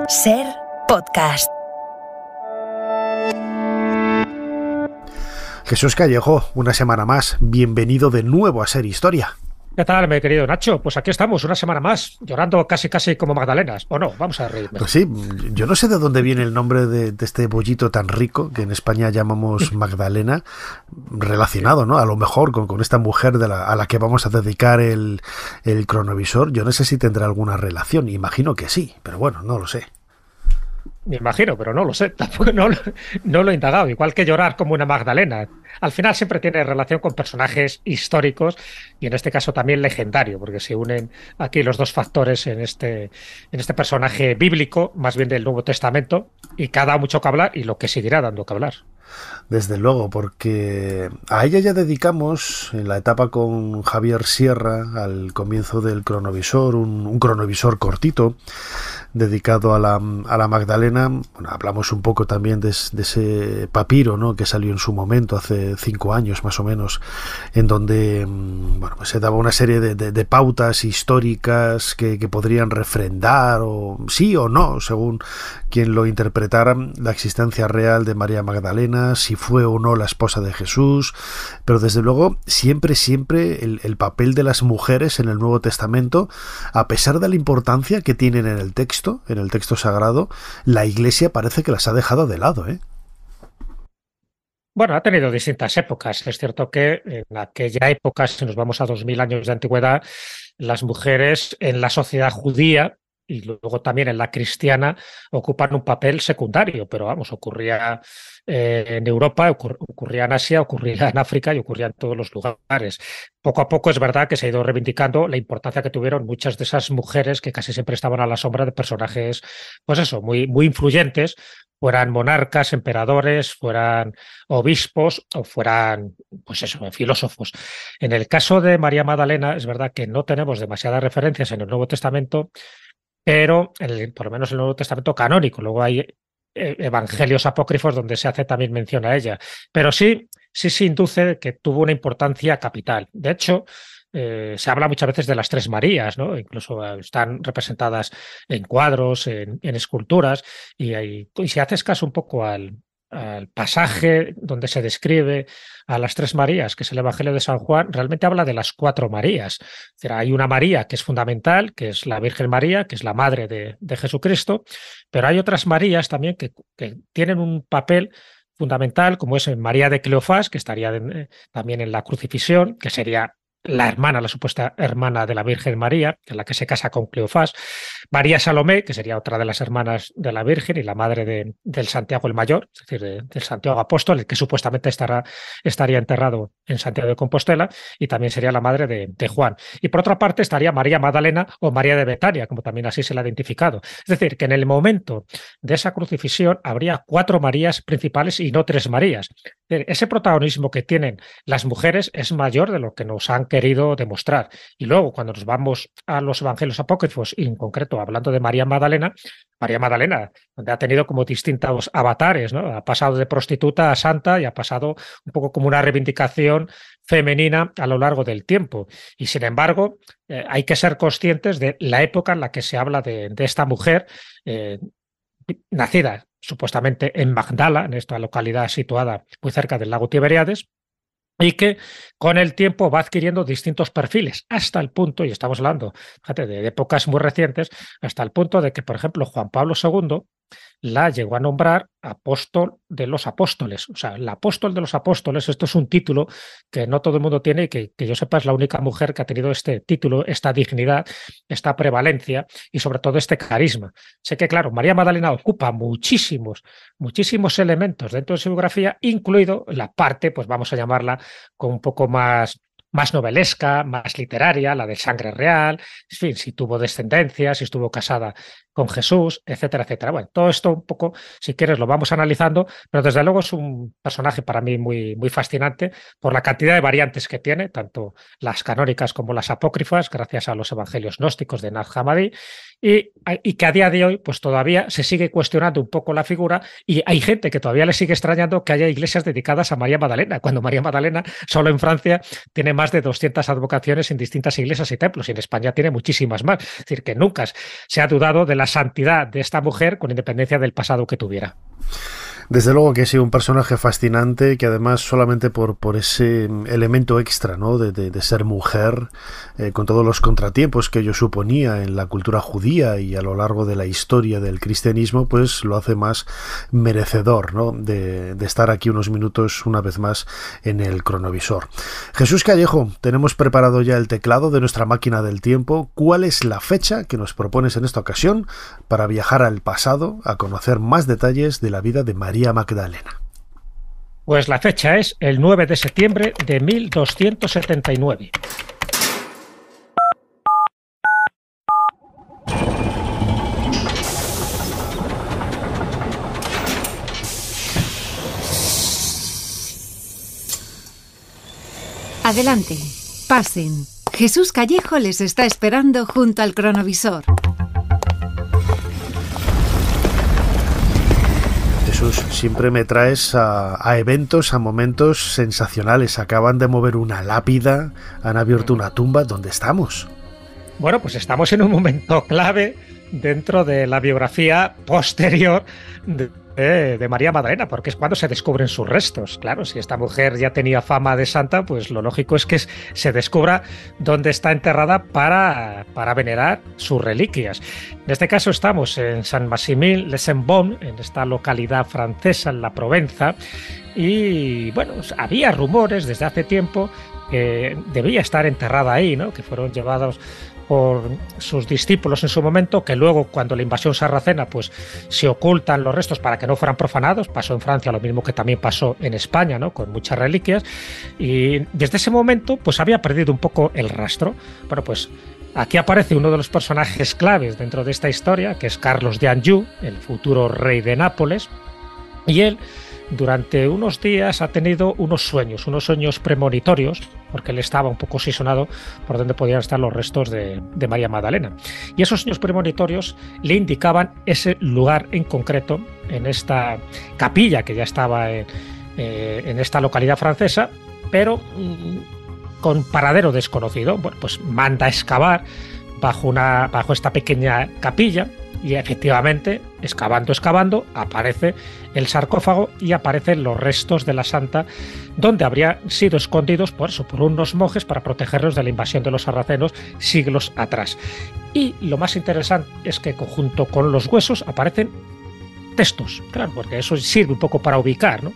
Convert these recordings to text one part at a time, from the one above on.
Ser podcast. Jesús Callejo, una semana más. Bienvenido de nuevo a Ser Historia. ¿Qué tal, mi querido Nacho? Pues aquí estamos, una semana más, llorando casi como Magdalenas. ¿O no? Vamos a reírme. Pues sí, yo no sé de dónde viene el nombre de este bollito tan rico que en España llamamos Magdalena, relacionado, ¿no? A lo mejor con esta mujer a la que vamos a dedicar el cronovisor. Yo no sé si tendrá alguna relación, imagino que sí, pero bueno, no lo sé. Me imagino, pero no lo sé, tampoco no lo he indagado, igual que llorar como una Magdalena. Al final siempre tiene relación con personajes históricos y en este caso también legendario, porque se unen aquí los dos factores en este personaje bíblico, más bien del Nuevo Testamento, y que ha dado mucho que hablar y lo que seguirá dando que hablar. Desde luego, porque a ella ya dedicamos en la etapa con Javier Sierra, al comienzo del cronovisor, un cronovisor cortito dedicado a la Magdalena. Bueno, hablamos un poco también de ese papiro, ¿no?, que salió en su momento, hace 5 años más o menos, en donde pues se daba una serie de pautas históricas que podrían refrendar, o sí o no, según quien lo interpretara, la existencia real de María Magdalena, si fue o no la esposa de Jesús, pero desde luego siempre el papel de las mujeres en el Nuevo Testamento, a pesar de la importancia que tienen en el texto sagrado, la Iglesia parece que las ha dejado de lado, ¿eh? Bueno, ha tenido distintas épocas. Es cierto que en aquella época, si nos vamos a 2000 años de antigüedad, las mujeres en la sociedad judía y luego también en la cristiana ocupan un papel secundario, pero vamos, ocurría en Europa, ocurría en Asia, ocurría en África y ocurría en todos los lugares. Poco a poco es verdad que se ha ido reivindicando la importancia que tuvieron muchas de esas mujeres que casi siempre estaban a la sombra de personajes, pues eso, muy influyentes, fueran monarcas, emperadores, fueran obispos o fueran, pues eso, filósofos. En el caso de María Magdalena, es verdad que no tenemos demasiadas referencias en el Nuevo Testamento, pero por lo menos en el Nuevo Testamento canónico. Luego hay evangelios apócrifos donde se hace también mención a ella. Pero sí se induce que tuvo una importancia capital. De hecho, se habla muchas veces de las tres Marías, ¿no? Incluso están representadas en cuadros, en esculturas, y si haces caso un poco al pasaje donde se describe a las tres Marías, que es el Evangelio de San Juan, realmente habla de las 4 Marías. Es decir, hay una María que es fundamental, que es la Virgen María, que es la madre de Jesucristo, pero hay otras Marías también que tienen un papel fundamental, como es María de Cleofás, que estaría también en la crucifixión, que sería la supuesta hermana de la Virgen María, que es la que se casa con Cleofás. María Salomé, que sería otra de las hermanas de la Virgen y la madre del Santiago el Mayor, es decir, del Santiago Apóstol, el que supuestamente estaría enterrado en Santiago de Compostela, y también sería la madre de Juan. Y por otra parte estaría María Magdalena o María de Betania, como también así se la ha identificado. Es decir, que en el momento de esa crucifixión habría 4 Marías principales y no 3 Marías. Ese protagonismo que tienen las mujeres es mayor de lo que nos han querido demostrar. Y luego, cuando nos vamos a los evangelios apócrifos, y en concreto hablando de María Magdalena, donde ha tenido como distintos avatares, ¿no? Ha pasado de prostituta a santa y ha pasado un poco como una reivindicación femenina a lo largo del tiempo. Y sin embargo, hay que ser conscientes de la época en la que se habla de esta mujer, nacida supuestamente en Magdala, en esta localidad situada muy cerca del lago Tiberíades, y que con el tiempo va adquiriendo distintos perfiles, hasta el punto, y estamos hablando, fíjate, de épocas muy recientes, hasta el punto de que, por ejemplo, Juan Pablo II la llegó a nombrar apóstol de los apóstoles. O sea, el apóstol de los apóstoles, esto es un título que no todo el mundo tiene y que yo sepa es la única mujer que ha tenido este título, esta dignidad, esta prevalencia y sobre todo este carisma. Sé que, claro, María Magdalena ocupa muchísimos elementos dentro de su biografía, incluido la parte, pues vamos a llamarla con un poco más novelesca, más literaria, la de sangre real, en fin, si tuvo descendencia, si estuvo casada con Jesús, etcétera, etcétera. Bueno, todo esto un poco, si quieres, lo vamos analizando, pero desde luego es un personaje para mí muy fascinante por la cantidad de variantes que tiene, tanto las canónicas como las apócrifas, gracias a los evangelios gnósticos de Nag Hammadi, y que a día de hoy pues todavía se sigue cuestionando un poco la figura y hay gente que todavía le sigue extrañando que haya iglesias dedicadas a María Magdalena, cuando María Magdalena solo en Francia tiene más de 200 advocaciones en distintas iglesias y templos, y en España tiene muchísimas más. Es decir, que nunca se ha dudado de la santidad de esta mujer, con independencia del pasado que tuviera. Desde luego que sí, un personaje fascinante, que además solamente por ese elemento extra, ¿no?, de ser mujer, con todos los contratiempos que ello suponía en la cultura judía y a lo largo de la historia del cristianismo, pues lo hace más merecedor, ¿no?, de estar aquí unos minutos una vez más en el cronovisor. Jesús Callejo, tenemos preparado ya el teclado de nuestra máquina del tiempo. ¿Cuál es la fecha que nos propones en esta ocasión para viajar al pasado a conocer más detalles de la vida de María Magdalena? Pues la fecha es el 9 de septiembre de 1279. Adelante, pasen. Jesús Callejo les está esperando junto al cronovisor. Jesús, siempre me traes a eventos, a momentos sensacionales. Acaban de mover una lápida, han abierto una tumba. ¿Dónde estamos? Bueno, pues estamos en un momento clave dentro de la biografía posterior de María Magdalena, porque es cuando se descubren sus restos. Claro, si esta mujer ya tenía fama de santa, pues lo lógico es que se descubra dónde está enterrada para venerar sus reliquias. En este caso estamos en Saint-Maximin-les-Saints-Baumes, en esta localidad francesa, en la Provenza, y bueno, había rumores desde hace tiempo que debía estar enterrada ahí, ¿no?, que fueron llevados por sus discípulos en su momento, que luego, cuando la invasión sarracena, pues se ocultan los restos para que no fueran profanados. Pasó en Francia lo mismo que también pasó en España, ¿no?, con muchas reliquias, y desde ese momento pues había perdido un poco el rastro. Bueno, pues aquí aparece uno de los personajes claves dentro de esta historia, que es Carlos de Anjou, el futuro rey de Nápoles, y él durante unos días ha tenido unos sueños premonitorios, porque él estaba un poco obsesionado por dónde podían estar los restos de María Magdalena. Y esos sueños premonitorios le indicaban ese lugar en concreto, en esta capilla que ya estaba en esta localidad francesa, pero con paradero desconocido. Bueno, pues manda a excavar bajo esta pequeña capilla, y efectivamente, excavando, aparece el sarcófago y aparecen los restos de la santa, donde habrían sido escondidos por unos monjes para protegerlos de la invasión de los sarracenos siglos atrás. Y lo más interesante es que junto con los huesos aparecen textos, claro, porque eso sirve un poco para ubicar, ¿no?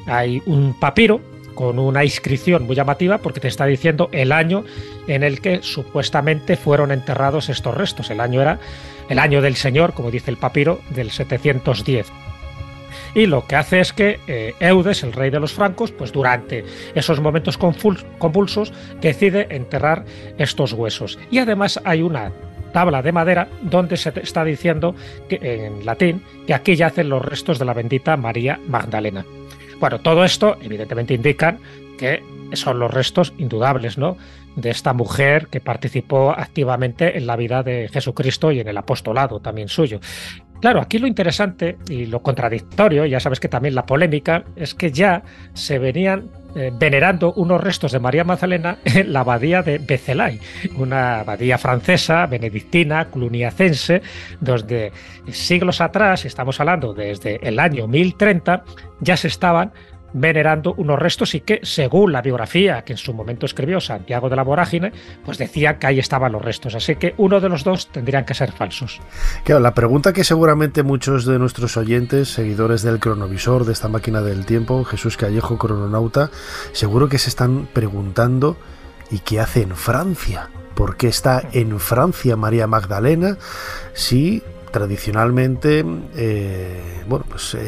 Hay un papiro con una inscripción muy llamativa, porque te está diciendo el año en el que supuestamente fueron enterrados estos restos. El año era el año del Señor, como dice el papiro, del 710. Y lo que hace es que Eudes, el rey de los francos, pues durante esos momentos convulsos, decide enterrar estos huesos. Y además hay una tabla de madera donde se está diciendo, en latín, que aquí yacen los restos de la bendita María Magdalena. Bueno, todo esto evidentemente indican que son los restos indudables, ¿no?, de esta mujer que participó activamente en la vida de Jesucristo y en el apostolado también suyo. Claro, aquí lo interesante y lo contradictorio, ya sabes que también la polémica, es que ya se venían venerando unos restos de María Magdalena en la abadía de Vézelay, una abadía francesa, benedictina, cluniacense, donde siglos atrás, estamos hablando desde el año 1030, ya se estaban venerando unos restos, y que, según la biografía que en su momento escribió Santiago de la Vorágine, pues decía que ahí estaban los restos. Así que uno de los dos tendrían que ser falsos. Claro, la pregunta que seguramente muchos de nuestros oyentes, seguidores del cronovisor, de esta máquina del tiempo, Jesús Callejo, crononauta, seguro que se están preguntando: ¿y qué hace en Francia? ¿Por qué está en Francia María Magdalena si tradicionalmente,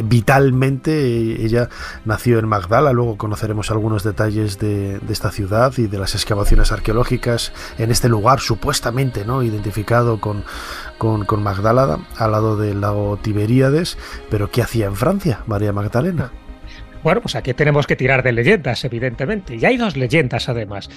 vitalmente, ella nació en Magdala? Luego conoceremos algunos detalles de esta ciudad y de las excavaciones arqueológicas en este lugar supuestamente, ¿no?, identificado con Magdala, al lado del lago Tiberíades. Pero ¿qué hacía en Francia María Magdalena? Bueno, pues aquí tenemos que tirar de leyendas, evidentemente. Y hay dos leyendas, además.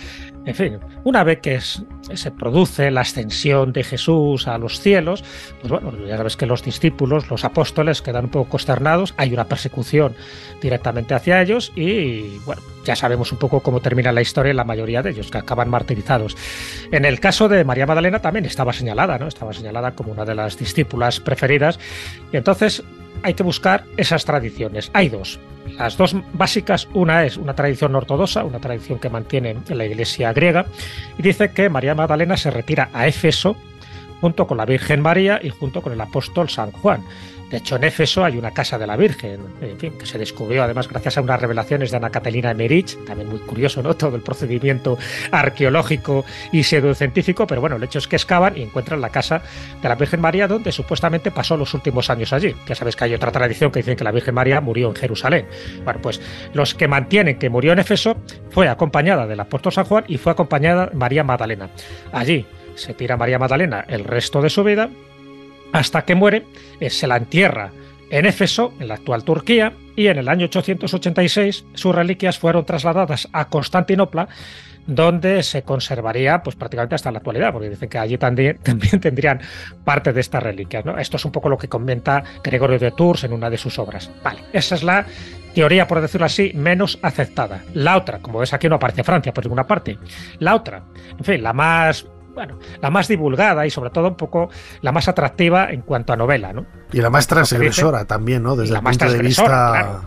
En fin, una vez que se produce la ascensión de Jesús a los cielos, pues bueno, ya sabes que los discípulos, los apóstoles, quedan un poco consternados. Hay una persecución directamente hacia ellos y, bueno, ya sabemos un poco cómo termina la historia en la mayoría de ellos, que acaban martirizados. En el caso de María Magdalena también estaba señalada, ¿no? Estaba señalada como una de las discípulas preferidas. Y entonces hay que buscar esas tradiciones. Hay dos. Las dos básicas, una es una tradición ortodoxa, una tradición que mantiene la Iglesia griega, y dice que María Magdalena se retira a Éfeso junto con la Virgen María y junto con el apóstol San Juan. De hecho, en Éfeso hay una casa de la Virgen, en fin, que se descubrió además gracias a unas revelaciones de Ana Catalina Emmerich, también muy curioso, ¿no? Todo el procedimiento arqueológico y pseudocientífico, pero bueno, el hecho es que excavan y encuentran la casa de la Virgen María, donde supuestamente pasó los últimos años allí. Ya sabes que hay otra tradición que dicen que la Virgen María murió en Jerusalén. Bueno, pues los que mantienen que murió en Éfeso fue acompañada del apóstol San Juan y fue acompañada María Magdalena. Allí se tira María Magdalena el resto de su vida, hasta que muere, se la entierra en Éfeso, en la actual Turquía, y en el año 886 sus reliquias fueron trasladadas a Constantinopla, donde se conservaría pues prácticamente hasta la actualidad, porque dicen que allí también tendrían parte de estas reliquias, ¿no? Esto es un poco lo que comenta Gregorio de Tours en una de sus obras. Vale, esa es la teoría, por decirlo así, menos aceptada. La otra, como ves aquí no aparece Francia por ninguna parte. La otra, en fin, la más divulgada y sobre todo un poco la más atractiva en cuanto a novela, ¿no? Y la más transgresora también, ¿no? Desde el punto de vista claro,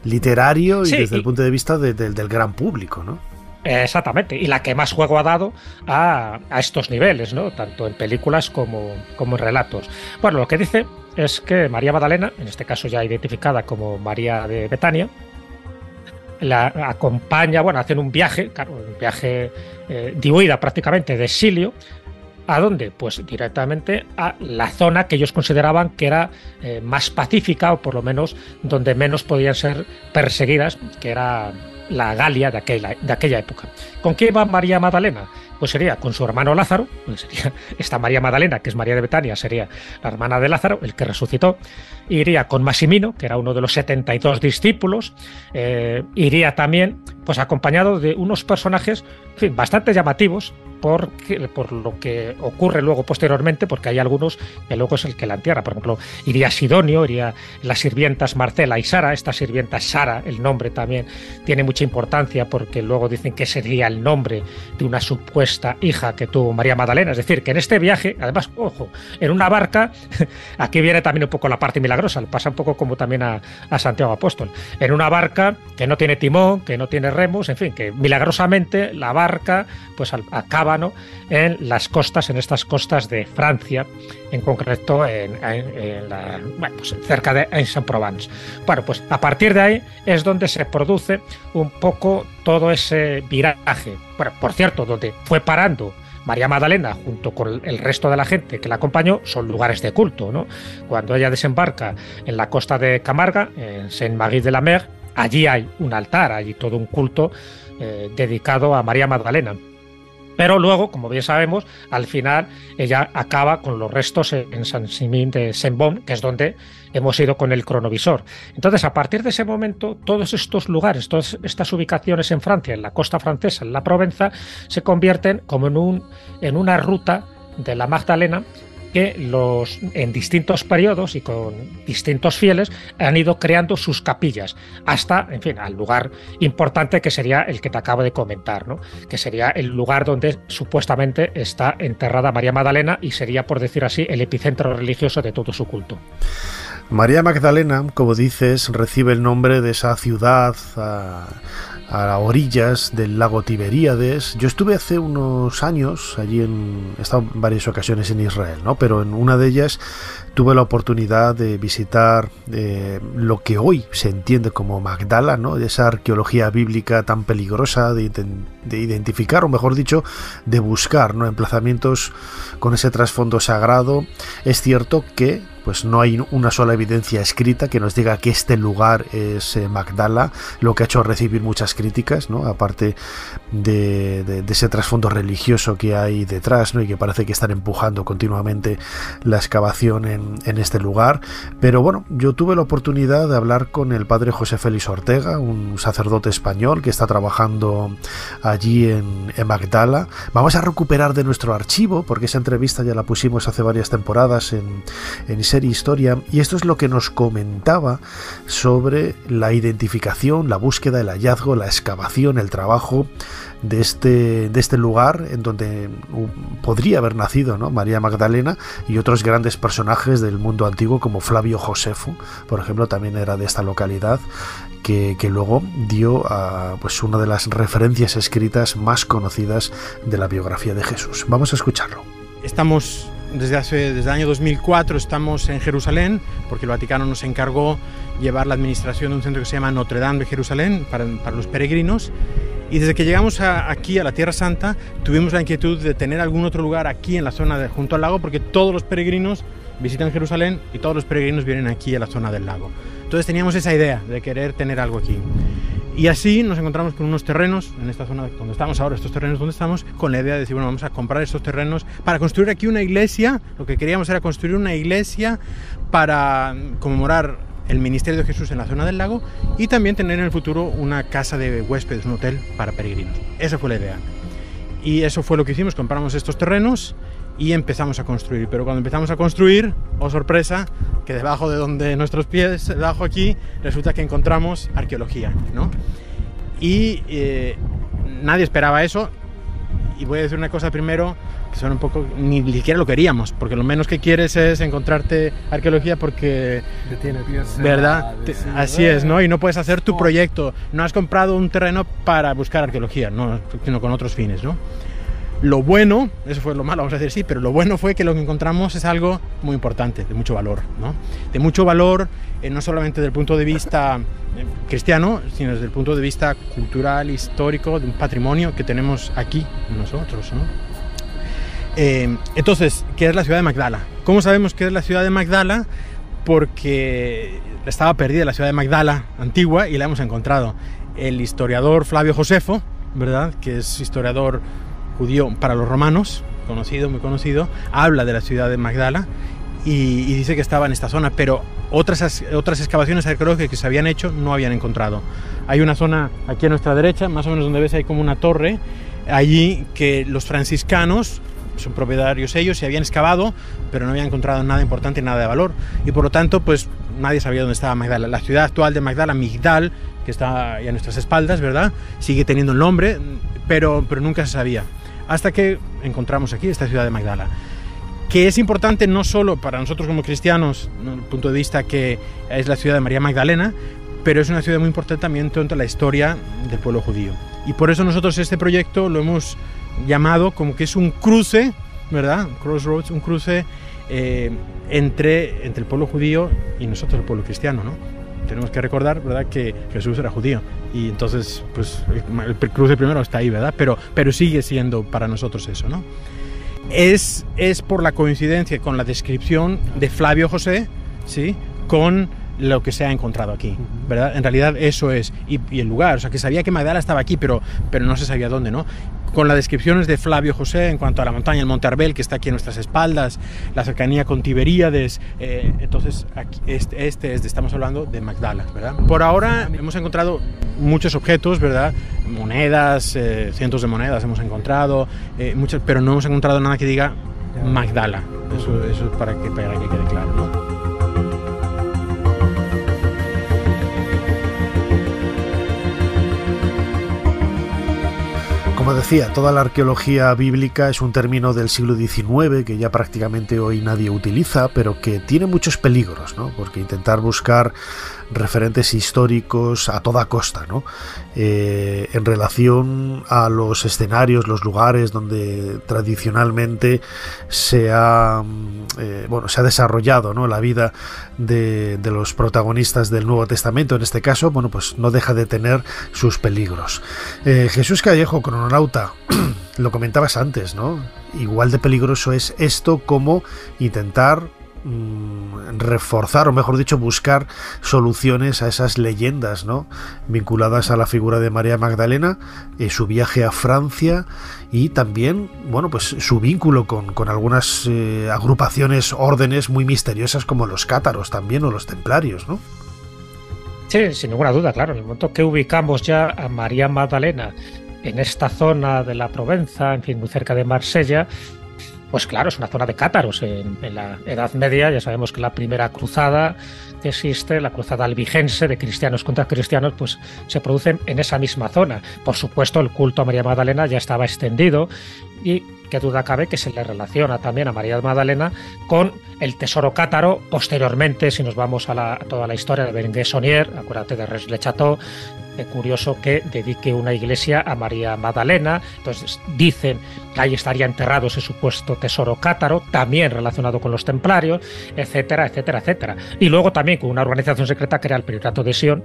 literario y sí, desde el punto de vista del gran público, ¿no? Exactamente, y la que más juego ha dado a estos niveles, ¿no? Tanto en películas como en relatos. Bueno, lo que dice es que María Magdalena, en este caso ya identificada como María de Betania, la acompaña, bueno, hacen un viaje, claro, un viaje de huida prácticamente, de exilio. ¿A dónde? Pues directamente a la zona que ellos consideraban que era más pacífica, o por lo menos donde menos podían ser perseguidas, que era la Galia de aquella época. ¿Con qué iba María Magdalena? Pues sería con su hermano Lázaro, pues sería esta María Magdalena, que es María de Betania, sería la hermana de Lázaro, el que resucitó. Iría con Massimino, que era uno de los 72 discípulos. Iría también pues acompañado de unos personajes, en fin, bastante llamativos, por lo que ocurre luego posteriormente, porque hay algunos que luego es el que la entierra. Por ejemplo, iría Sidonio, iría las sirvientas Marcela y Sara. Esta sirvienta Sara, el nombre también tiene mucha importancia, porque luego dicen que sería el nombre de una supuesta hija que tuvo María Magdalena. Es decir, que en este viaje, además, ojo, en una barca, aquí viene también un poco la parte milagrosa, le pasa un poco como también a Santiago Apóstol, en una barca que no tiene timón, que no tiene remos, en fin, que milagrosamente la barca pues acaba, ¿no?, en las costas, en estas costas de Francia, en concreto pues cerca de Aix-en-Provence. Bueno, pues a partir de ahí es donde se produce un poco todo ese viraje. Bueno, por cierto, donde fue parando María Magdalena junto con el resto de la gente que la acompañó son lugares de culto, ¿no? Cuando ella desembarca en la costa de Camarga, en Saint-Marie-de-la-Mer, allí hay un altar, allí todo un culto dedicado a María Magdalena. Pero luego, como bien sabemos, al final ella acaba con los restos en Saint-Simin de Saint-Baume, que es donde hemos ido con el cronovisor. Entonces, a partir de ese momento, todos estos lugares, todas estas ubicaciones en Francia, en la costa francesa, en la Provenza, se convierten como en una ruta de la Magdalena que en distintos periodos y con distintos fieles han ido creando sus capillas hasta, en fin, al lugar importante que sería el que te acabo de comentar, ¿no?, que sería el lugar donde supuestamente está enterrada María Magdalena y sería, por decir así, el epicentro religioso de todo su culto. María Magdalena, como dices, recibe el nombre de esa ciudad a orillas del lago Tiberíades. Yo estuve hace unos años allí, he estado en varias ocasiones en Israel, ¿no? Pero en una de ellas tuve la oportunidad de visitar lo que hoy se entiende como Magdala, ¿no?, esa arqueología bíblica tan peligrosa de identificar, o mejor dicho, de buscar, ¿no?, emplazamientos con ese trasfondo sagrado. Es cierto que pues no hay una sola evidencia escrita que nos diga que este lugar es Magdala, lo que ha hecho recibir muchas críticas, ¿no? Aparte de ese trasfondo religioso que hay detrás, ¿no? Y que parece que están empujando continuamente la excavación en este lugar. Pero bueno, yo tuve la oportunidad de hablar con el padre José Félix Ortega, un sacerdote español que está trabajando allí en Magdala. Vamos a recuperar de nuestro archivo, porque esa entrevista ya la pusimos hace varias temporadas en Serie Historia, y esto es lo que nos comentaba sobre la identificación, la búsqueda, el hallazgo, la excavación, el trabajo de este lugar en donde podría haber nacido, ¿no?, María Magdalena, y otros grandes personajes del mundo antiguo como Flavio Josefo, por ejemplo, también era de esta localidad, que luego dio a pues una de las referencias escritas más conocidas de la biografía de Jesús. Vamos a escucharlo. Estamos desde el año 2004 estamos en Jerusalén, porque el Vaticano nos encargó llevar la administración de un centro que se llama Notre Dame de Jerusalén para los peregrinos. Y desde que llegamos aquí a la Tierra Santa, tuvimos la inquietud de tener algún otro lugar aquí en la zona junto al lago, porque todos los peregrinos visitan Jerusalén y todos los peregrinos vienen aquí a la zona del lago. Entonces teníamos esa idea de querer tener algo aquí. Y así nos encontramos con unos terrenos, en esta zona donde estamos ahora, estos terrenos donde estamos, con la idea de decir, bueno, vamos a comprar estos terrenos para construir aquí una iglesia. Lo que queríamos era construir una iglesia para conmemorar el ministerio de Jesús en la zona del lago y también tener en el futuro una casa de huéspedes, un hotel para peregrinos. Esa fue la idea. Y eso fue lo que hicimos, compramos estos terrenos y empezamos a construir. Pero cuando empezamos a construir, oh sorpresa, que debajo de donde nuestros pies, debajo aquí, resulta que encontramos arqueología, ¿no? Y nadie esperaba eso. Y voy a decir una cosa primero, que son un poco, ni siquiera lo queríamos, porque lo menos que quieres es encontrarte arqueología porque, ¿verdad? Así es, ¿no? Y no puedes hacer tu proyecto, no has comprado un terreno para buscar arqueología, no, sino con otros fines, ¿no? Lo bueno, eso fue lo malo, vamos a decir sí, pero lo bueno fue que lo que encontramos es algo muy importante, de mucho valor, ¿no? De mucho valor, no solamente desde el punto de vista cristiano, sino desde el punto de vista cultural, histórico, de un patrimonio que tenemos aquí nosotros, ¿no? Entonces, ¿qué es la ciudad de Magdala? ¿Cómo sabemos qué es la ciudad de Magdala? Porque estaba perdida la ciudad de Magdala antigua y la hemos encontrado. El historiador Flavio Josefo, ¿verdad?, que es historiador judío para los romanos, conocido, muy conocido, habla de la ciudad de Magdala y dice que estaba en esta zona, pero otras excavaciones arqueológicas que se habían hecho no habían encontrado. Hay una zona aquí a nuestra derecha, más o menos donde ves hay como una torre, allí que los franciscanos, son propietarios ellos, se habían excavado, pero no habían encontrado nada importante, nada de valor, y por lo tanto, pues nadie sabía dónde estaba Magdala. La ciudad actual de Magdala, Migdal, que está ahí a nuestras espaldas, ¿verdad?, sigue teniendo el nombre, pero nunca se sabía. Hasta que encontramos aquí esta ciudad de Magdala, que es importante no solo para nosotros como cristianos, ¿no?, desde el punto de vista que es la ciudad de María Magdalena, pero es una ciudad muy importante también dentro de la historia del pueblo judío. Y por eso nosotros este proyecto lo hemos llamado como que es un cruce, ¿verdad?, Crossroads, un cruce entre el pueblo judío y nosotros el pueblo cristiano, ¿no? Tenemos que recordar, ¿verdad?, que Jesús era judío y entonces pues el cruce primero está ahí, ¿verdad?, pero sigue siendo para nosotros eso, ¿no? Es por la coincidencia con la descripción de Flavio José, ¿sí?, con lo que se ha encontrado aquí, ¿verdad? En realidad eso es, y el lugar, o sea, que sabía que Magdala estaba aquí, pero no se sabía dónde, ¿no? Con las descripciones de Flavio José en cuanto a la montaña, el Monte Arbel, que está aquí a nuestras espaldas, la cercanía con Tiberíades, entonces aquí, estamos hablando de Magdala, ¿verdad? Por ahora hemos encontrado muchos objetos, ¿verdad? Monedas, cientos de monedas hemos encontrado, muchas, pero no hemos encontrado nada que diga Magdala, eso es para que quede claro, ¿no? Como decía, toda la arqueología bíblica es un término del siglo XIX que ya prácticamente hoy nadie utiliza, pero que tiene muchos peligros, ¿no? Porque intentar buscar referentes históricos a toda costa, ¿no?, en relación a los escenarios, los lugares donde tradicionalmente se ha desarrollado, ¿no?, la vida de los protagonistas del Nuevo Testamento, en este caso, bueno, pues no deja de tener sus peligros. Jesús Callejo, crononauta, lo comentabas antes, ¿no? Igual de peligroso es esto como intentar reforzar, o mejor dicho, buscar soluciones a esas leyendas, ¿no?, vinculadas a la figura de María Magdalena, su viaje a Francia y también, bueno, pues su vínculo con algunas agrupaciones, órdenes muy misteriosas como los cátaros también, o los templarios, ¿no? Sí, sin ninguna duda, claro. En el momento que ubicamos ya a María Magdalena en esta zona de la Provenza, en fin, muy cerca de Marsella, pues claro, es una zona de cátaros. En la Edad Media ya sabemos que la primera cruzada que existe, la cruzada albigense de cristianos contra cristianos, pues se produce en esa misma zona. Por supuesto, el culto a María Magdalena ya estaba extendido y qué duda cabe que se le relaciona también a María Magdalena con el tesoro cátaro. Posteriormente, si nos vamos a toda la historia de Berenguer Saunier, acuérdate de Res Le Chateau, es curioso que dedique una iglesia a María Magdalena. Entonces dicen que ahí estaría enterrado ese supuesto tesoro cátaro, también relacionado con los templarios, etcétera, etcétera, etcétera. Y luego también con una organización secreta que era el Priorato de Sion,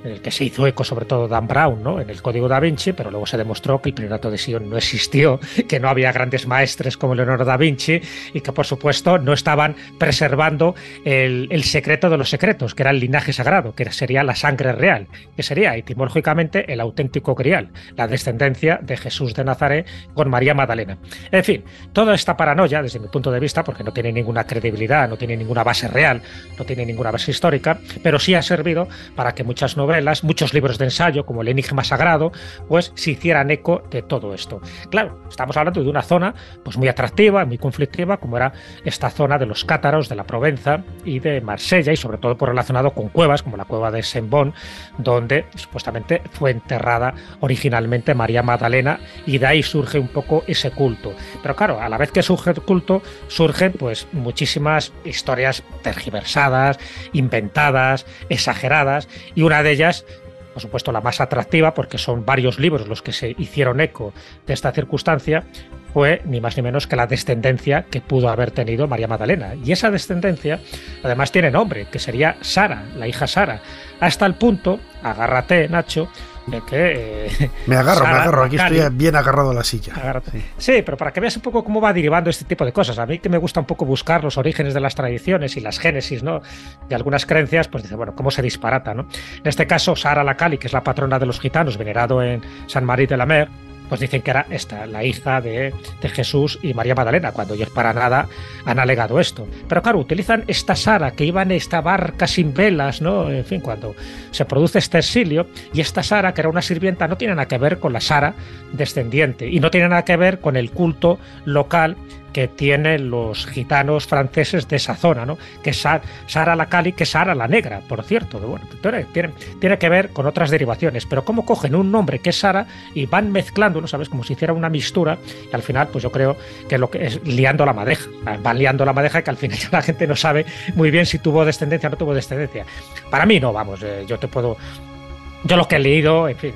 en el que se hizo eco sobre todo Dan Brown, ¿no?, en el Código da Vinci, pero luego se demostró que el Priorato de Sion no existió, que no había grandes maestres como Leonardo da Vinci y que por supuesto no estaban preservando el secreto de los secretos, que era el linaje sagrado, que sería la sangre real, que sería etimológicamente el auténtico grial, la descendencia de Jesús de Nazaret con María Magdalena. En fin, toda esta paranoia, desde mi punto de vista, porque no tiene ninguna credibilidad, no tiene ninguna base real, no tiene ninguna base histórica, pero sí ha servido para que muchas novelas, muchos libros de ensayo, como El Enigma Sagrado, pues se hicieran eco de todo esto. Claro, estamos hablando de una zona pues muy atractiva, muy conflictiva, como era esta zona de los cátaros, de la Provenza y de Marsella, y sobre todo por relacionado con cuevas, como la cueva de Saint-Bon, donde supuestamente fue enterrada originalmente María Magdalena, y de ahí surge un poco ese culto. Pero claro, a la vez que surge el culto, surgen pues muchísimas historias tergiversadas, inventadas, exageradas, y una de ellas, por supuesto la más atractiva, porque son varios libros los que se hicieron eco de esta circunstancia, fue ni más ni menos que la descendencia que pudo haber tenido María Magdalena. Y esa descendencia además tiene nombre, que sería Sara, la hija Sara, hasta el punto, agárrate, Nacho, de que... Me agarro, aquí estoy bien agarrado a la silla. Sí, pero para que veas un poco cómo va derivando este tipo de cosas. A mí que me gusta un poco buscar los orígenes de las tradiciones y las génesis, ¿no?, de algunas creencias, pues dice, bueno, cómo se disparata, ¿no? En este caso, Sara la Cali, que es la patrona de los gitanos, venerado en Saint-Marie de la Mer, pues dicen que era esta, la hija de Jesús y María Magdalena, cuando ellos para nada han alegado esto. Pero claro, utilizan esta Sara que iba en esta barca sin velas, ¿no?, en fin, cuando se produce este exilio, y esta Sara, que era una sirvienta, no tiene nada que ver con la Sara descendiente, y no tiene nada que ver con el culto local que tienen los gitanos franceses de esa zona, ¿no?, que es Sara la Cali, que es Sara la Negra, por cierto. Bueno, tiene que ver con otras derivaciones, pero cómo cogen un nombre que es Sara y van mezclándolo, ¿sabes?, como si hiciera una mistura, y al final, pues yo creo que lo que es liando la madeja, van liando la madeja, que al final ya la gente no sabe muy bien si tuvo descendencia o no tuvo descendencia. Para mí no, vamos, yo lo que he leído, en fin,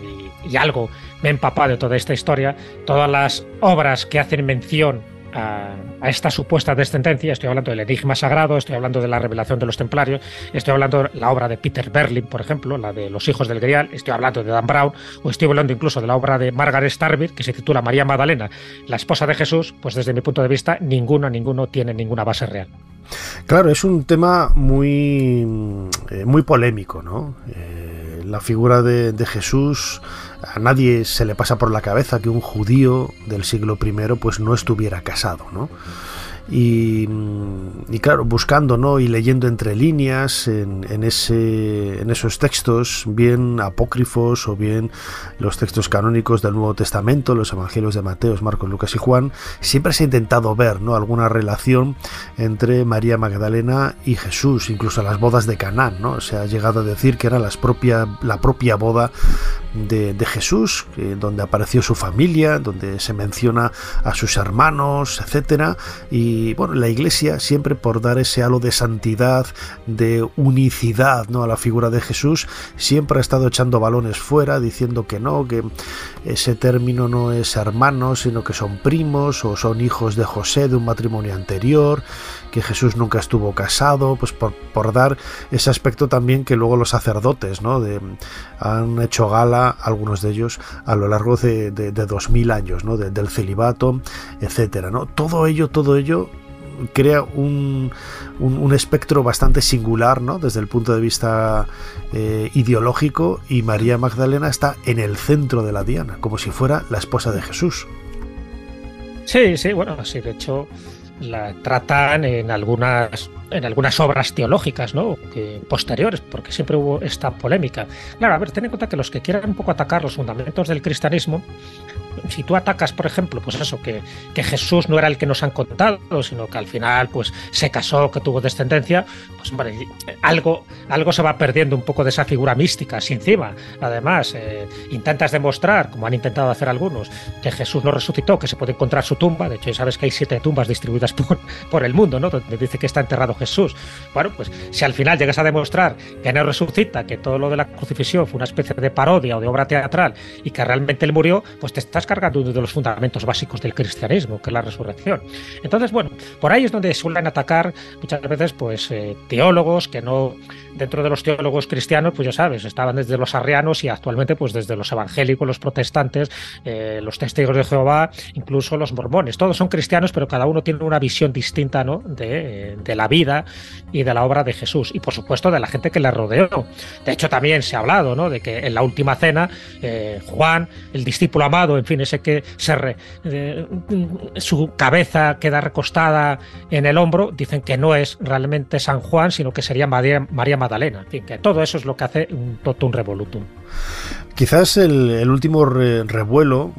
y algo me he empapado de toda esta historia, todas las obras que hacen mención a esta supuesta descendencia, estoy hablando del Enigma Sagrado, estoy hablando de la revelación de los templarios, estoy hablando de la obra de Peter Berlin, por ejemplo, la de Los Hijos del Grial, estoy hablando de Dan Brown, o estoy hablando incluso de la obra de Margaret Starby, que se titula María Magdalena, la esposa de Jesús. Pues desde mi punto de vista, ninguno tiene ninguna base real. Claro, es un tema muy polémico, ¿no? La figura de Jesús, a nadie se le pasa por la cabeza que un judío del siglo I pues no estuviera casado, ¿no? Y claro, buscando, ¿no?, y leyendo entre líneas en esos textos, bien apócrifos o bien los textos canónicos del Nuevo Testamento, los evangelios de Mateo, Marcos, Lucas y Juan, siempre se ha intentado ver, ¿no?, alguna relación entre María Magdalena y Jesús, incluso las bodas de Caná, ¿no? Se ha llegado a decir que era la propia boda de Jesús, donde apareció su familia, donde se menciona a sus hermanos, etcétera. Y bueno, la Iglesia, siempre por dar ese halo de santidad, de unicidad, ¿no?, a la figura de Jesús, siempre ha estado echando balones fuera, diciendo que no, que ese término no es hermano, sino que son primos o son hijos de José, de un matrimonio anterior, que Jesús nunca estuvo casado, pues por dar ese aspecto también que luego los sacerdotes, ¿no?, han hecho gala, algunos de ellos, a lo largo de 2000 años, ¿no?, del celibato, etcétera, ¿no? Todo ello crea un espectro bastante singular, ¿no?, desde el punto de vista ideológico, y María Magdalena está en el centro de la diana, como si fuera la esposa de Jesús. Sí, bueno, sí, de hecho la tratan en algunas obras teológicas, ¿no?, posteriores, porque siempre hubo esta polémica. Claro, a ver, ten en cuenta que los que quieran un poco atacar los fundamentos del cristianismo, si tú atacas, por ejemplo, pues eso, que Jesús no era el que nos han contado, sino que al final pues se casó, que tuvo descendencia, pues hombre, algo se va perdiendo un poco de esa figura mística. Si encima, además, intentas demostrar, como han intentado hacer algunos, que Jesús no resucitó, que se puede encontrar su tumba, de hecho ya sabes que hay 7 tumbas distribuidas por el mundo, ¿no?, donde dice que está enterrado Jesús. Bueno, pues si al final llegas a demostrar que no resucita, que todo lo de la crucifixión fue una especie de parodia o de obra teatral y que realmente él murió, pues te estás cargando uno de los fundamentos básicos del cristianismo, que es la resurrección. Entonces, bueno, por ahí es donde suelen atacar muchas veces pues teólogos que no, dentro de los teólogos cristianos, pues ya sabes, estaban desde los arrianos y actualmente pues desde los evangélicos, los protestantes, los testigos de Jehová, incluso los mormones. Todos son cristianos, pero cada uno tiene una visión distinta, ¿no?, de la vida y de la obra de Jesús, y por supuesto de la gente que le rodeó. De hecho, también se ha hablado, ¿no?, de que en la última cena Juan, el discípulo amado, en fin, ese que su cabeza queda recostada en el hombro, dicen que no es realmente San Juan, sino que sería María Magdalena. En fin, que todo eso es lo que hace un totum revolutum. Quizás el último revuelo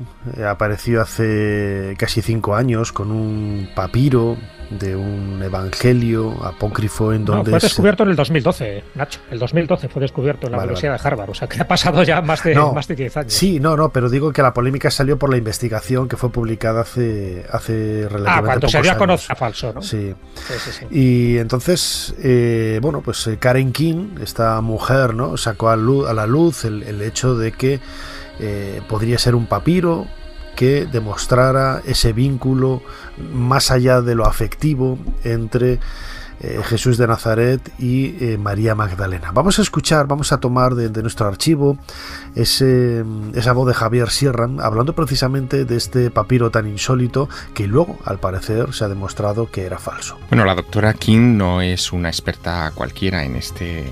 apareció hace casi 5 años con un papiro de un evangelio apócrifo en donde... No, fue descubierto en el 2012, Nacho. El 2012 fue descubierto en la Universidad de Harvard. O sea, que ha pasado ya más de 10 años. Sí, pero digo que la polémica salió por la investigación que fue publicada hace relativamente cuando pocos se dio a años. conocer falso, ¿no? Sí. Sí. Y entonces, pues Karen King, esta mujer, ¿no?, sacó a la luz el hecho de que podría ser un papiro que demostrara ese vínculo más allá de lo afectivo entre Jesús de Nazaret y María Magdalena. Vamos a tomar de nuestro archivo esa voz de Javier Sierra, hablando precisamente de este papiro tan insólito que luego, al parecer, se ha demostrado que era falso. Bueno, la doctora King no es una experta cualquiera en este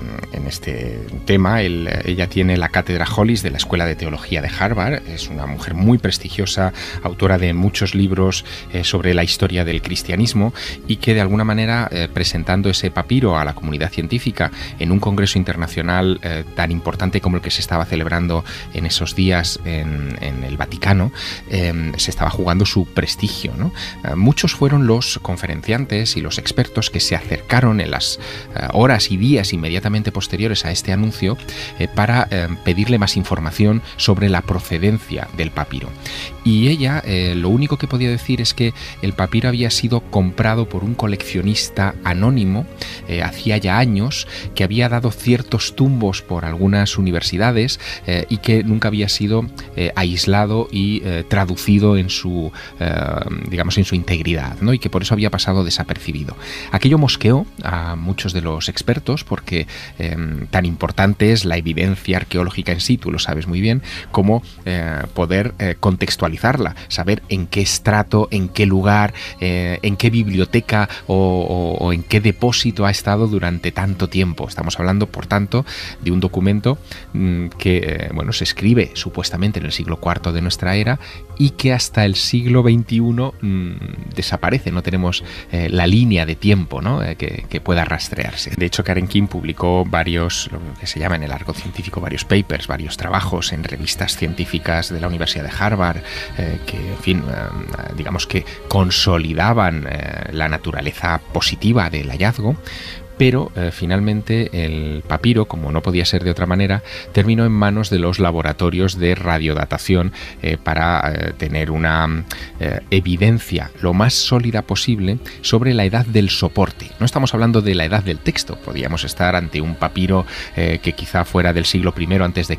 tema. Ella tiene la cátedra Hollis de la Escuela de Teología de Harvard. Es una mujer muy prestigiosa, autora de muchos libros sobre la historia del cristianismo, y que de alguna manera presentando ese papiro a la comunidad científica en un congreso internacional tan importante como el que se estaba celebrando en esos días en el Vaticano, se estaba jugando su prestigio, ¿no? Muchos fueron los conferenciantes y los expertos que se acercaron en las horas y días inmediatamente posteriores a este anuncio para pedirle más información sobre la procedencia del papiro. Y ella lo único que podía decir es que el papiro había sido comprado por un coleccionista anónimo hacía ya años, que había dado ciertos tumbos por algunas universidades y que nunca había sido aislado y traducido en su integridad, ¿no?, y que por eso había pasado desapercibido. Aquello mosqueó a muchos de los expertos porque tan importante es la evidencia arqueológica en sí, tú lo sabes muy bien, como poder contextualizarla, saber en qué estrato, en qué lugar, en qué biblioteca o en qué depósito ha estado durante tanto tiempo. Estamos hablando, por tanto, de un documento que se escribe supuestamente en el siglo IV de nuestra era y que hasta el siglo XXI desaparece. No tenemos la línea de tiempo, ¿no?, que pueda rastrearse. De hecho, Karen King publicó varios, lo que se llama en el argot científico, varios papers, varios trabajos en revistas científicas de la Universidad de Harvard que, en fin, digamos que consolidaban la naturaleza positiva del hallazgo. Pero finalmente el papiro, como no podía ser de otra manera, terminó en manos de los laboratorios de radiodatación para tener una evidencia lo más sólida posible sobre la edad del soporte. No estamos hablando de la edad del texto, podríamos estar ante un papiro que quizá fuera del siglo I a.C.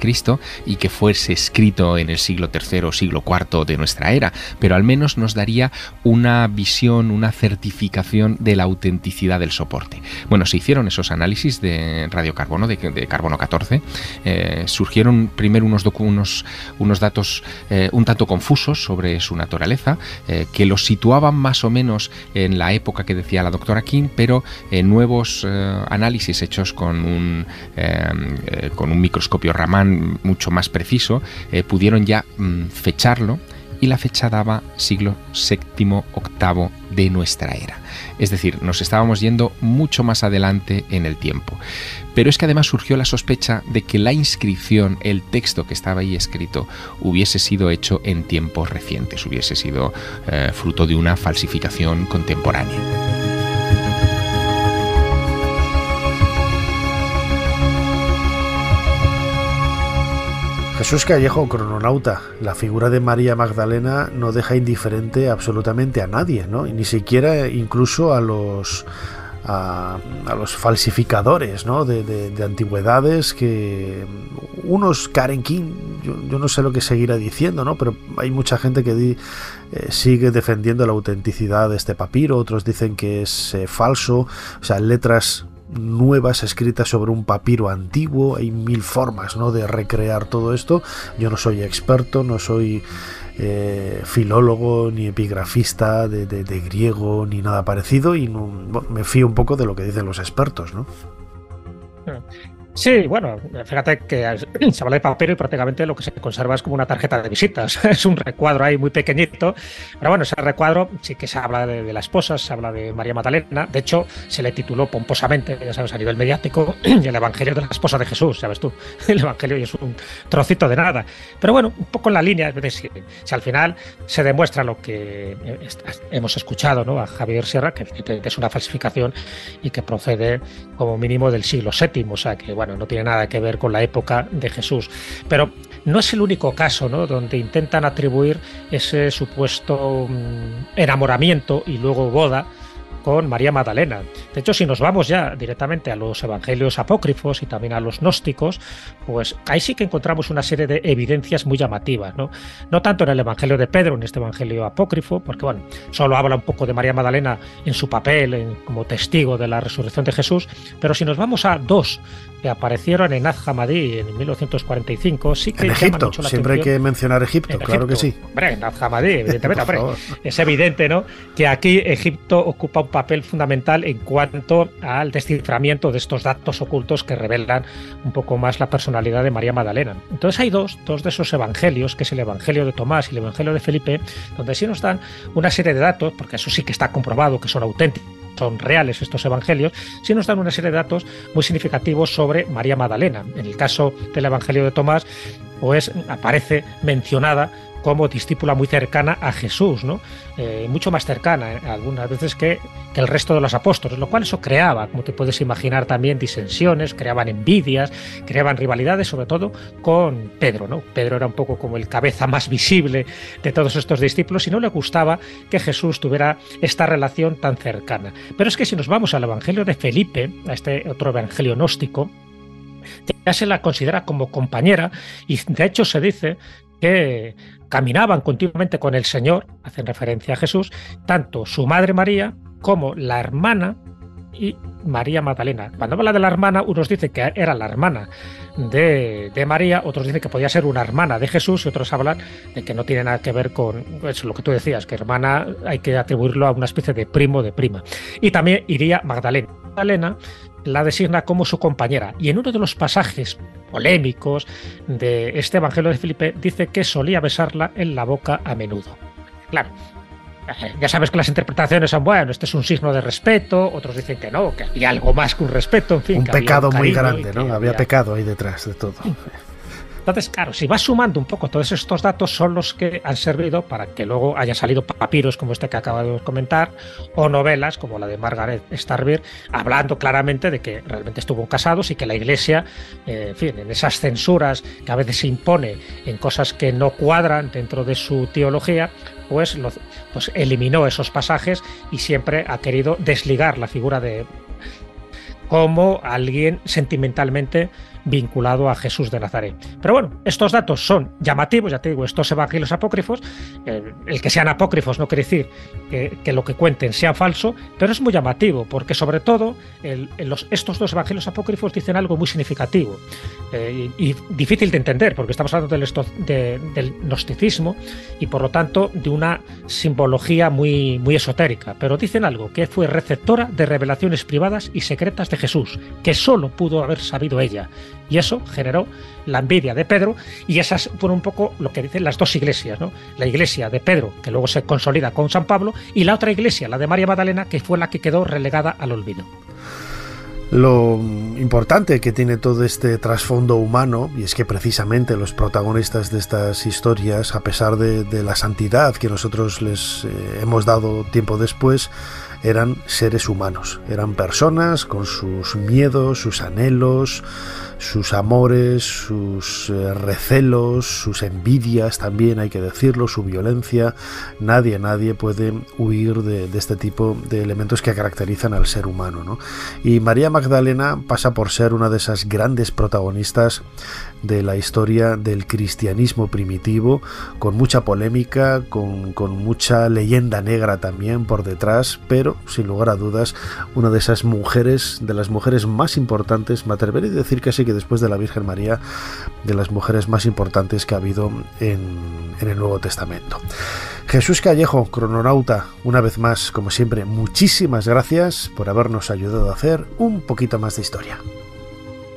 y que fuese escrito en el siglo III o siglo IV de nuestra era, pero al menos nos daría una visión, una certificación de la autenticidad del soporte. Bueno, cuando se hicieron esos análisis de radiocarbono, de carbono 14, surgieron primero unos datos un tanto confusos sobre su naturaleza, que los situaban más o menos en la época que decía la doctora King, pero nuevos análisis hechos con un microscopio Raman mucho más preciso pudieron ya fecharlo, y la fecha daba siglo VII-VIII de nuestra era. Es decir, nos estábamos yendo mucho más adelante en el tiempo. Pero es que además surgió la sospecha de que la inscripción, el texto que estaba ahí escrito, hubiese sido hecho en tiempos recientes, hubiese sido fruto de una falsificación contemporánea. Jesús Callejo, crononauta, la figura de María Magdalena no deja indiferente absolutamente a nadie, ¿no? Y ni siquiera incluso a los falsificadores, ¿no? de antigüedades, que unos, Karen King, yo no sé lo que seguirá diciendo, ¿no? Pero hay mucha gente que sigue defendiendo la autenticidad de este papiro, otros dicen que es falso, o sea, letras nuevas escritas sobre un papiro antiguo. Hay mil formas, ¿no?, de recrear todo esto. Yo no soy experto, no soy filólogo ni epigrafista de griego ni nada parecido, y me fío un poco de lo que dicen los expertos, ¿no? Sí, bueno, fíjate que se habla de papiro y prácticamente lo que se conserva es como una tarjeta de visitas. Es un recuadro ahí muy pequeñito, pero bueno, ese recuadro sí que se habla de la esposa, se habla de María Magdalena. De hecho, se le tituló pomposamente, ya sabes, a nivel mediático, el Evangelio de la esposa de Jesús, sabes tú. El Evangelio es un trocito de nada. Pero bueno, un poco en la línea, es decir, si al final se demuestra lo que hemos escuchado, ¿no?, a Javier Sierra, que es una falsificación y que procede como mínimo del siglo VII, o sea que, bueno, no tiene nada que ver con la época de Jesús. Pero no es el único caso, ¿no?, donde intentan atribuir ese supuesto enamoramiento y luego boda con María Magdalena. De hecho, si nos vamos ya directamente a los evangelios apócrifos y también a los gnósticos, pues ahí sí que encontramos una serie de evidencias muy llamativas, ¿no? No tanto en el evangelio de Pedro, en este evangelio apócrifo, porque bueno, solo habla un poco de María Magdalena en su papel como testigo de la resurrección de Jesús, pero si nos vamos a dos que aparecieron en Az-Hamadí en 1945, sí que en Egipto, siempre hay que mencionar Egipto, claro que sí. Hombre, en Az-Hamadí, evidentemente, hombre, es evidente, ¿no?, que aquí Egipto ocupa un papel fundamental en cuanto al desciframiento de estos datos ocultos que revelan un poco más la personalidad de María Magdalena. Entonces hay dos de esos evangelios, que es el evangelio de Tomás y el evangelio de Felipe, donde sí nos dan una serie de datos, porque eso sí que está comprobado que son auténticos, son reales estos evangelios, sí nos dan una serie de datos muy significativos sobre María Magdalena. En el caso del evangelio de Tomás, pues aparece mencionada como discípula muy cercana a Jesús, ¿no? Mucho más cercana, algunas veces que el resto de los apóstoles, lo cual eso creaba, como te puedes imaginar, también disensiones, creaban envidias, creaban rivalidades, sobre todo con Pedro, ¿no? Pedro era un poco como el cabeza más visible de todos estos discípulos y no le gustaba que Jesús tuviera esta relación tan cercana. Pero es que si nos vamos al evangelio de Felipe, a este otro evangelio gnóstico, ya se la considera como compañera, y de hecho se dice que caminaban continuamente con el Señor, hacen referencia a Jesús, tanto su madre María como la hermana y María Magdalena. Cuando habla de la hermana, unos dicen que era la hermana de María, otros dicen que podía ser una hermana de Jesús, y otros hablan de que no tiene nada que ver con eso, lo que tú decías, que hermana hay que atribuirlo a una especie de primo de prima. Y también iría Magdalena. Magdalena la designa como su compañera, y en uno de los pasajes polémicos de este evangelio de Felipe dice que solía besarla en la boca a menudo. Claro, ya sabes que las interpretaciones son, bueno, este es un signo de respeto, otros dicen que no, que había algo más que un respeto, en fin. Un pecado muy grande, ¿no? Había pecado ahí detrás de todo. Entonces, claro, si vas sumando un poco todos estos datos, son los que han servido para que luego haya salido papiros como este que acabo de comentar, o novelas como la de Margaret Starbeer, hablando claramente de que realmente estuvo casados y que la Iglesia, en fin, en esas censuras que a veces se impone en cosas que no cuadran dentro de su teología, pues eliminó esos pasajes y siempre ha querido desligar la figura de como alguien sentimentalmente vinculado a Jesús de Nazaret. Pero bueno, estos datos son llamativos, ya te digo, estos evangelios apócrifos, el que sean apócrifos no quiere decir que lo que cuenten sea falso, pero es muy llamativo, porque sobre todo estos dos evangelios apócrifos dicen algo muy significativo y difícil de entender, porque estamos hablando del gnosticismo y por lo tanto de una simbología muy, muy esotérica, pero dicen algo, que fue receptora de revelaciones privadas y secretas de Jesús, que solo pudo haber sabido ella, y eso generó la envidia de Pedro, y esas fueron un poco lo que dicen las dos iglesias, ¿no? La iglesia de Pedro, que luego se consolida con San Pablo, y la otra iglesia, la de María Magdalena, que fue la que quedó relegada al olvido. Lo importante que tiene todo este trasfondo humano, y es que precisamente los protagonistas de estas historias, a pesar de la santidad que nosotros les hemos dado tiempo después, eran seres humanos, eran personas con sus miedos, sus anhelos, sus amores, sus recelos, sus envidias también, hay que decirlo, su violencia. Nadie puede huir de este tipo de elementos que caracterizan al ser humano, ¿no? Y María Magdalena pasa por ser una de esas grandes protagonistas de la historia del cristianismo primitivo, con mucha polémica, con mucha leyenda negra también por detrás, pero sin lugar a dudas una de esas mujeres, de las mujeres más importantes, me atreveré a decir casi que después de la Virgen María, de las mujeres más importantes que ha habido en el Nuevo Testamento. Jesús Callejo, crononauta, una vez más, como siempre, muchísimas gracias por habernos ayudado a hacer un poquito más de historia.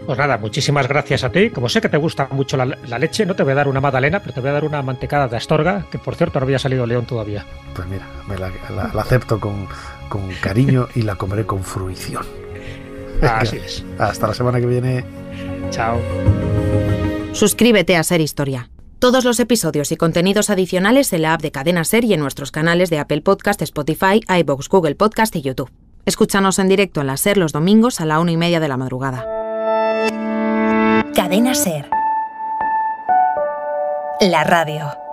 Pues nada, muchísimas gracias a ti. Como sé que te gusta mucho la leche, no te voy a dar una magdalena, pero te voy a dar una mantecada de Astorga, que por cierto no había salido León todavía. Pues mira, la acepto con cariño y la comeré con fruición. Así es. Hasta la semana que viene. Chao. Suscríbete a Ser Historia. Todos los episodios y contenidos adicionales en la app de Cadena Ser y en nuestros canales de Apple Podcast, Spotify, iVoox, Google Podcast y YouTube. Escúchanos en directo en la Ser los domingos a la 1:30 de la madrugada. Cadena Ser. La radio.